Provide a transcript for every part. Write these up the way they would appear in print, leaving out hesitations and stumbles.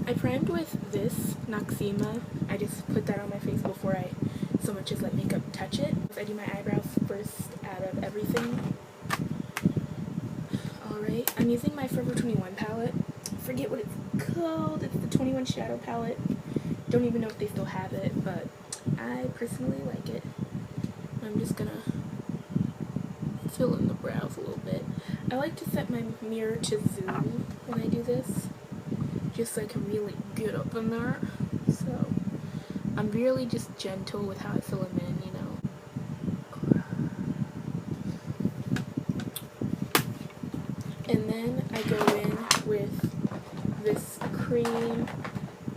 I primed with this Noxzema. I just put that on my face before I so much as let makeup touch it. I do my eyebrows first out of everything. Alright, I'm using my Forever 21 palette. Forget what it's called. It's the 21 Shadow palette. Don't even know if they still have it, but I personally like it. I'm just gonna fill in the brows a little bit. I like to set my mirror to zoom when I do this, just so I can really get up in there. So I'm really just gentle with how I fill them in, you know. And then I go in with this cream.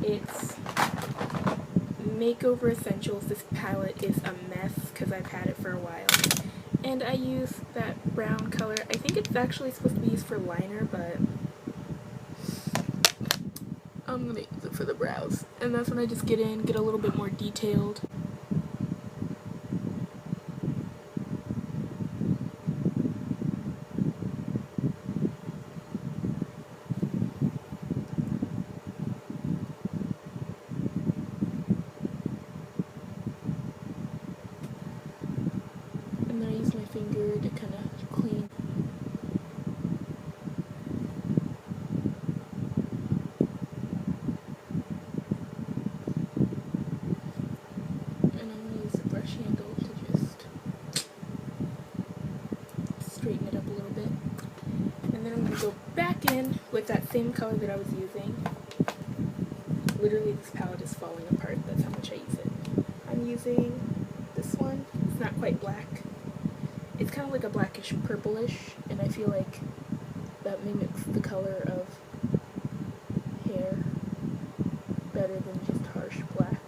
It's Makeover Essentials. This palette is a mess because I've had it for a while. And I use that brown color. I think it's actually supposed to be used for liner, but I'm going to use it for the brows. And that's when I just get in, get a little bit more detailed. And then I use my finger to kind of clean. And I'm going to use the brush handle to just straighten it up a little bit. And then I'm going to go back in with that same color that I was using. Literally this palette is falling apart. That's how much I use it. I'm using this one. It's not quite black. It's kind of like a blackish purplish, and I feel like that mimics the color of hair better than just harsh black.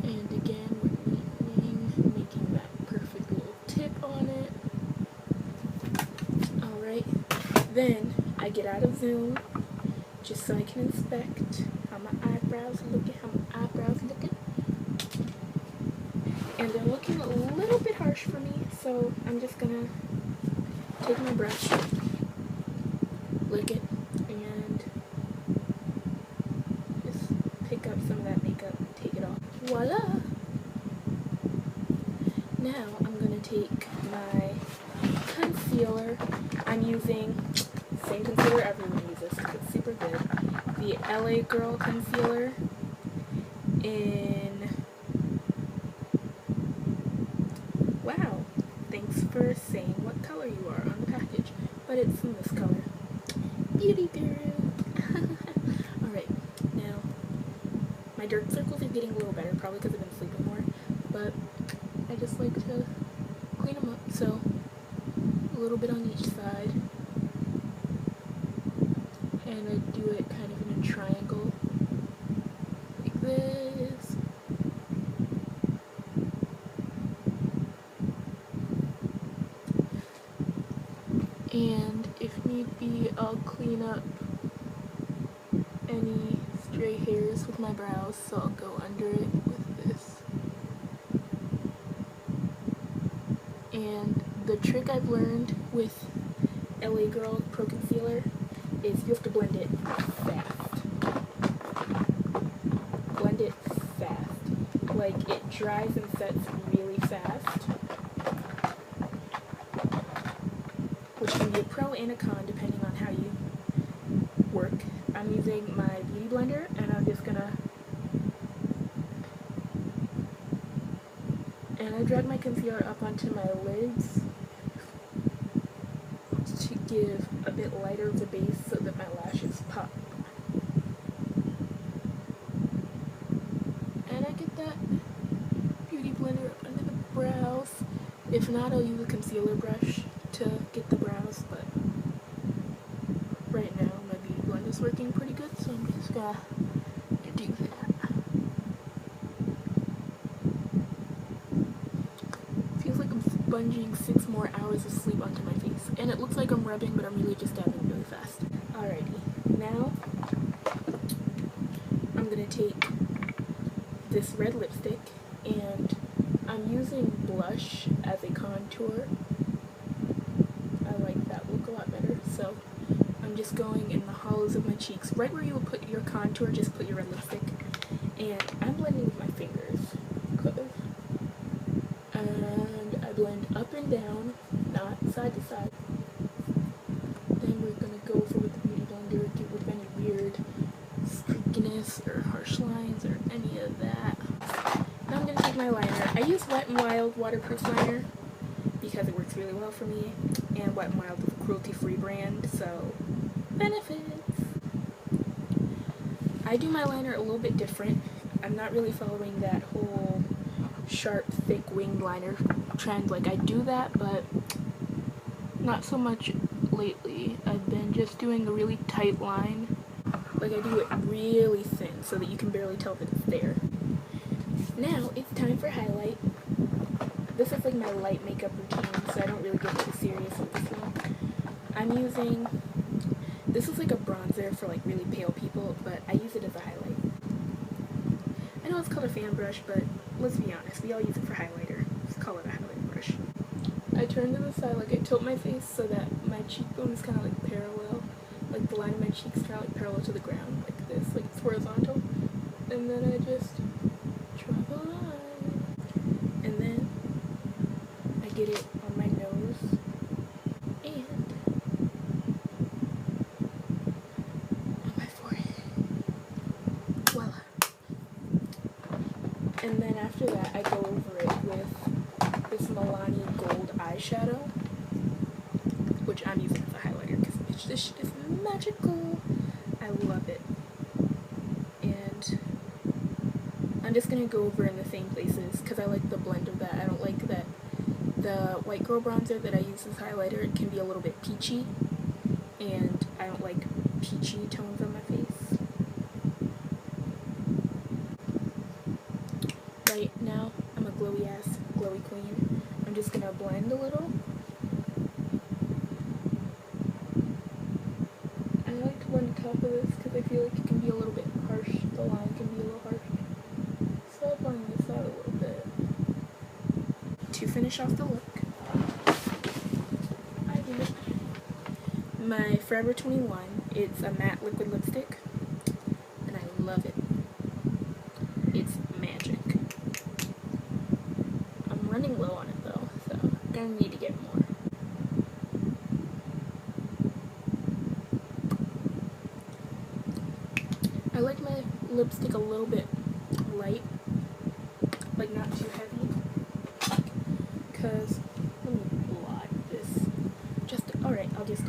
And again, we're making that perfect little tip on it. Alright, then I get out of zoom just so I can inspect how my eyebrows are looking, and they're looking a little bit harsh for me, so I'm just gonna take my brush, lick it, and just pick up some of that makeup, take it off. Voila! Now I'm gonna take my concealer. I'm using the same concealer everyone uses because it's super good. The LA Girl concealer in... Wow, thanks for saying what color you are on the package, but it's in this color. Beauty guru! Alright, now, my dark circles are getting a little better, probably because I've been sleeping more, but I just like to clean them up, so a little bit on each side, and I do it kind of in a triangle, like this. And if need be, I'll clean up any stray hairs with my brows, so I'll go under it with this. And the trick I've learned with LA Girl Pro Concealer is you have to blend it fast. Blend it fast. Like, it dries and sets really fast. Which can be a pro and a con depending on how you work. I'm using my Beauty Blender, and I'm just gonna... And I drag my concealer up onto my lids to give a bit lighter of the base so that my lashes pop. And I get that Beauty Blender up under the brows. If not, I'll use a concealer brush to get the brows, but right now my Beauty Blender is working pretty good, so I'm just gonna do that. Feels like I'm sponging 6 more hours of sleep onto my face, and it looks like I'm rubbing, but I'm really just dabbing really fast. Alrighty, now I'm gonna take this red lipstick, and I'm using blush as a contour. I like that look a lot better, so I'm just going in the hollows of my cheeks, right where you would put your contour, just put your red lipstick. And I'm blending with my fingers, and I blend up and down, not side to side. Then we're gonna go over with the Beauty Blender, get rid of any weird streakiness or harsh lines or any of that. Now I'm gonna take my liner. I use Wet n Wild waterproof liner because it works really well for me, and Wet n Wild is a cruelty-free brand, so benefits. I do my liner a little bit different. I'm not really following that whole sharp, thick winged liner trend. Like, I do that, but not so much lately. I've been just doing a really tight line. Like, I do it really thin so that you can barely tell that it's there. Now it's time for highlight. This is like my light makeup routine, so I don't really get too serious with this one. I'm using, this is like a bronzer for like really pale people, but I use it as a highlight. I know it's called a fan brush, but let's be honest, we all use it for highlighter. Let's call it a highlight brush. I turn to the side, like I tilt my face so that my cheekbone is kind of like parallel, like the line of my cheeks kind of like parallel to the ground, like this, like it's horizontal. And then I just draw the line. And then I get it on my nose and on my forehead. Voila. And then after that, I go over it with this Milani Gold eyeshadow, which I'm using as a highlighter because this shit is magical. I love it. And I'm just going to go over in the same places because I like the blend of that. I don't like that the White Girl bronzer that I use as highlighter, it can be a little bit peachy, and I don't like peachy tones on my face. Right now, I'm a glowy ass, glowy queen. I'm just gonna blend a little. I like to blend the top of this because I feel like it can be a little bit harsh. The line can be a little harsh. So I'll blend this out a little bit. To finish off the look, I use my Forever 21. It's a matte liquid lipstick, and I love it. It's magic. I'm running low on it though, so I'm gonna need to get more. I like my lipstick a little bit light, like not too heavy, because let me blot this. Alright, I'll just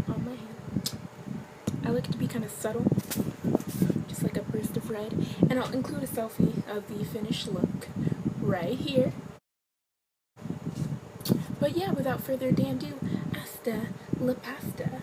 on my hand. I like it to be kind of subtle, just like a burst of red, and I'll include a selfie of the finished look right here. But yeah, without further ado, hasta la pasta.